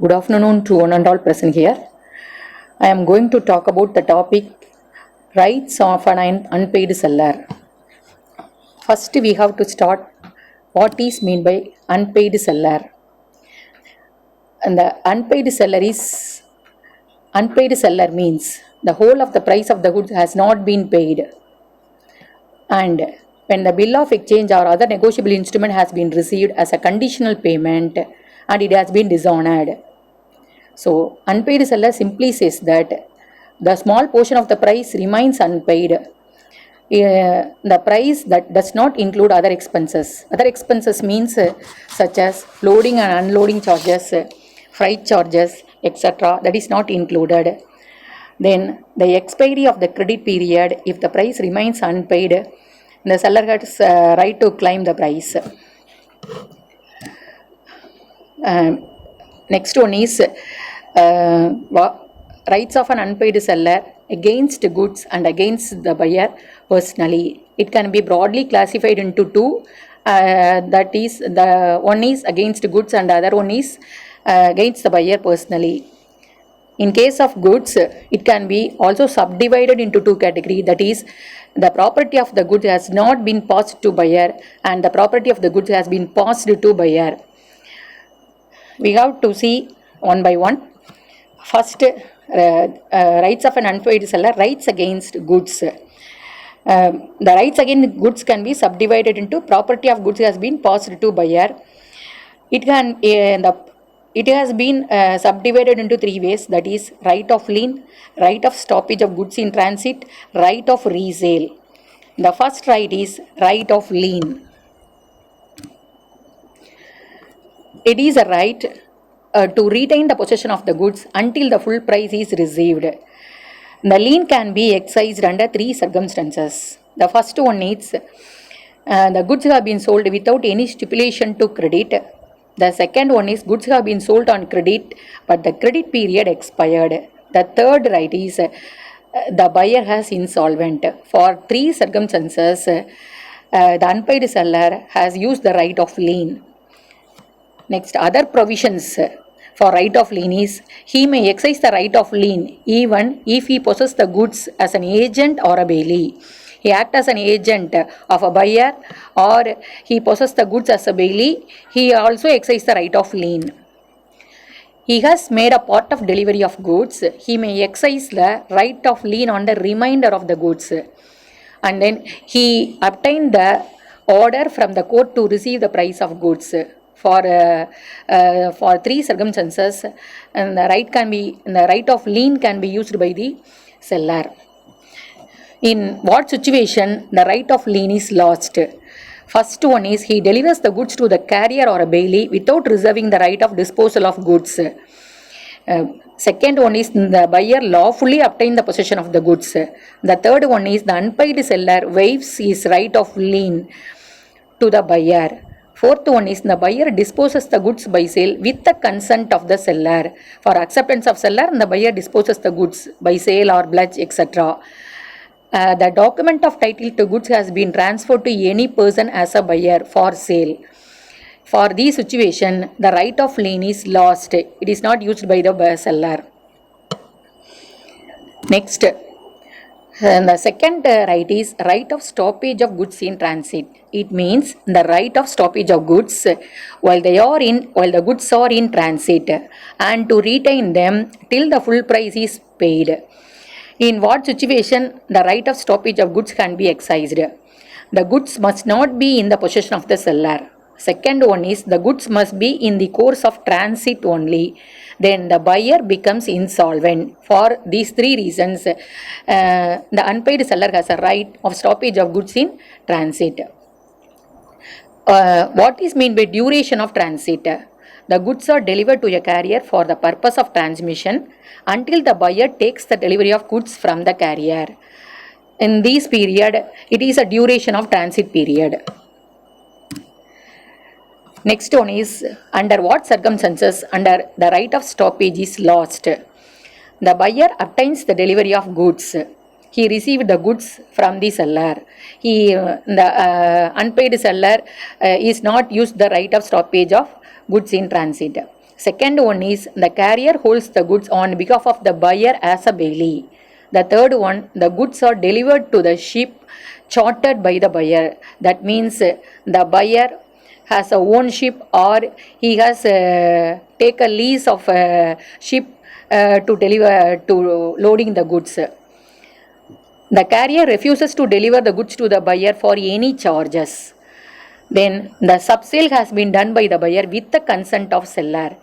Good afternoon to one and all present here. I am going to talk about the topic rights of an unpaid seller. First, we have to start what is meant by unpaid seller. And the unpaid seller means the whole of the price of the goods has not been paid. And when the bill of exchange or other negotiable instrument has been received as a conditional payment and it has been dishonored. So, unpaid seller simply says that the small portion of the price remains unpaid. The price that does not include other expenses. Other expenses means such as loading and unloading charges, freight charges, etc. That is not included. Then the expiry of the credit period, if the price remains unpaid, the seller has right to claim the price. Next one is rights of an unpaid seller against goods and against the buyer personally. It can be broadly classified into two. That is, the one is against goods and the other one is against the buyer personally. In case of goods, it can be also subdivided into two categories. That is, the property of the goods has not been passed to buyer and the property of the goods has been passed to buyer. We have to see one by one. First, rights of an unpaid seller, rights against goods. The rights against goods can be subdivided into property of goods has been passed to buyer. It has been subdivided into three ways, that is right of lien, right of stoppage of goods in transit, right of resale. The first right is right of lien. It is a right to retain the possession of the goods until the full price is received. The lien can be exercised under three circumstances. The first one is the goods have been sold without any stipulation to credit. The second one is goods have been sold on credit but the credit period expired. The third right is the buyer has insolvent. For three circumstances, the unpaid seller has used the right of lien. Next, other provisions for right of lien is he may exercise the right of lien even if he possesses the goods as an agent or a bailee. He acts as an agent of a buyer or he possesses the goods as a bailee. He also exercises the right of lien. He has made a part of delivery of goods. He may exercise the right of lien on the remainder of the goods. And then he obtained the order from the court to receive the price of goods. For three circumstances, and the right of lien can be used by the seller. In what situation the right of lien is lost? First one is he delivers the goods to the carrier or a bailee without reserving the right of disposal of goods. Second one is the buyer lawfully obtained the possession of the goods. The third one is the unpaid seller waives his right of lien to the buyer. Fourth one is the buyer disposes the goods by sale with the consent of the seller. For acceptance of seller, the buyer disposes the goods by sale or pledge, etc. The document of title to goods has been transferred to any person as a buyer for sale. For this situation, the right of lien is lost. It is not used by the seller. Next, the second right is right of stoppage of goods in transit. It means the right of stoppage of goods while the goods are in transit and to retain them till the full price is paid. In what situation the right of stoppage of goods can be exercised? The goods must not be in the possession of the seller. Second one is the goods must be in the course of transit only. Then the buyer becomes insolvent. For these three reasons, the unpaid seller has a right of stoppage of goods in transit. What is meant by duration of transit? The goods are delivered to a carrier for the purpose of transmission until the buyer takes the delivery of goods from the carrier. In this period, it is a duration of transit period. Next one is under what circumstances under the right of stoppage is lost? The buyer obtains the delivery of goods. He received the goods from the seller. The unpaid seller is not used the right of stoppage of goods in transit. Second one is the carrier holds the goods on behalf of the buyer as a bailee. The third one, the goods are delivered to the ship chartered by the buyer. That means the buyer has a own ship, or he has take a lease of a ship to deliver to loading the goods. The carrier refuses to deliver the goods to the buyer for any charges. Then the subsale has been done by the buyer with the consent of seller.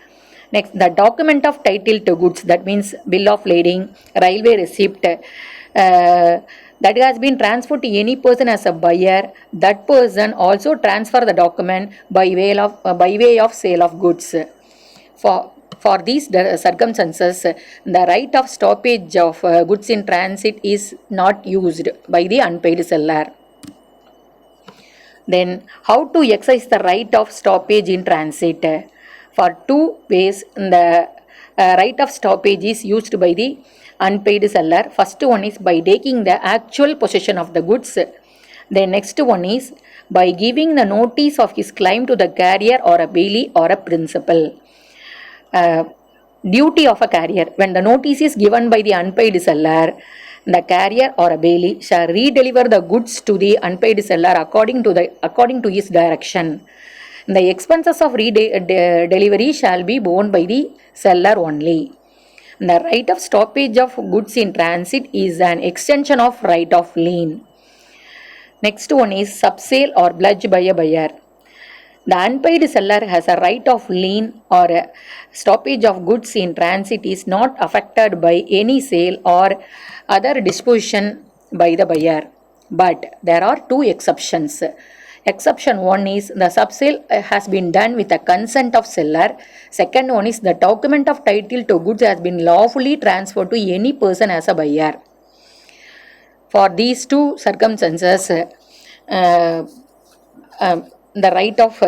Next, the document of title to goods, that means bill of lading, railway receipt, that has been transferred to any person as a buyer. That person also transfer the document by way of sale of goods. For these circumstances, the right of stoppage of goods in transit is not used by the unpaid seller. Then, how to exercise the right of stoppage in transit? For two ways, the right of stoppage is used by the unpaid seller. First one is by taking the actual possession of the goods. The next one is by giving the notice of his claim to the carrier or a bailee or a principal. Duty of a carrier. When the notice is given by the unpaid seller, the carrier or a bailee shall redeliver the goods to the unpaid seller according to his direction. The expenses of delivery shall be borne by the seller only. The right of stoppage of goods in transit is an extension of right of lien. Next one is subsale or pledge by a buyer. The unpaid seller has a right of lien or a stoppage of goods in transit is not affected by any sale or other disposition by the buyer. But there are two exceptions. Exception one is the subsale has been done with the consent of seller. Second one is the document of title to goods has been lawfully transferred to any person as a buyer. For these two circumstances, the right of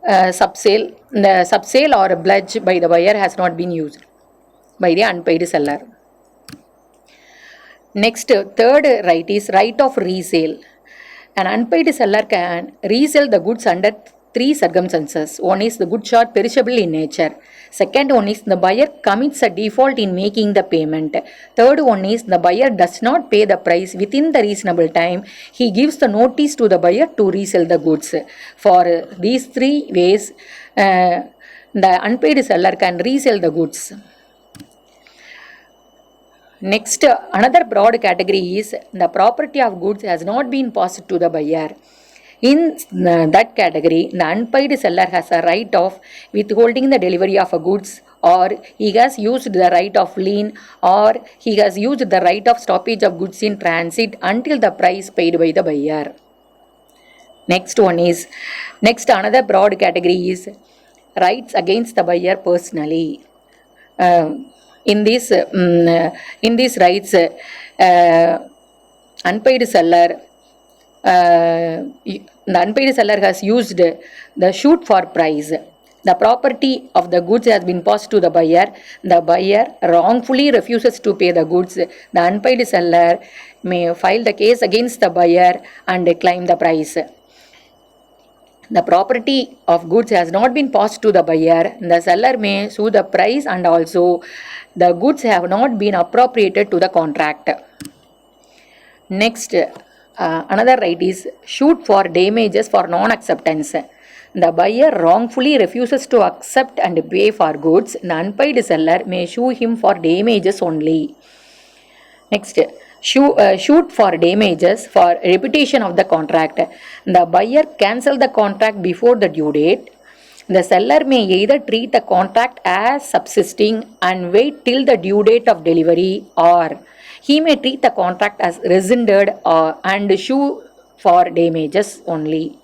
subsale or pledge by the buyer has not been used by the unpaid seller. Next, third right is right of resale. An unpaid seller can resell the goods under three circumstances. One is the goods are perishable in nature. Second one is the buyer commits a default in making the payment. Third one is the buyer does not pay the price within the reasonable time. He gives the notice to the buyer to resell the goods. For these three ways, the unpaid seller can resell the goods. Next, another broad category is the property of goods has not been passed to the buyer. In that category, the unpaid seller has a right of withholding the delivery of a goods, or he has used the right of lien, or he has used the right of stoppage of goods in transit until the price paid by the buyer. Next another broad category is rights against the buyer personally. In these rights, unpaid seller the unpaid seller has used the shoot for price. The property of the goods has been passed to the buyer. The buyer wrongfully refuses to pay the goods. The unpaid seller may file the case against the buyer and claim the price. The property of goods has not been passed to the buyer. The seller may sue the price, and also the goods have not been appropriated to the contract. Next, another right is suit for damages for non-acceptance. The buyer wrongfully refuses to accept and pay for goods. The unpaid seller may sue him for damages only. Next, suit for damages for repetition of the contract. The buyer cancel the contract before the due date. The seller may either treat the contract as subsisting and wait till the due date of delivery, or he may treat the contract as rescinded and sue for damages only.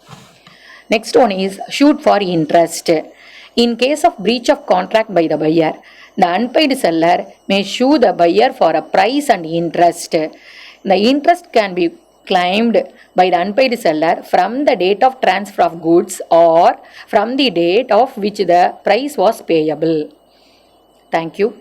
Next one is suit for interest. In case of breach of contract by the buyer, the unpaid seller may sue the buyer for a price and interest. The interest can be claimed by the unpaid seller from the date of transfer of goods or from the date of which the price was payable. Thank you.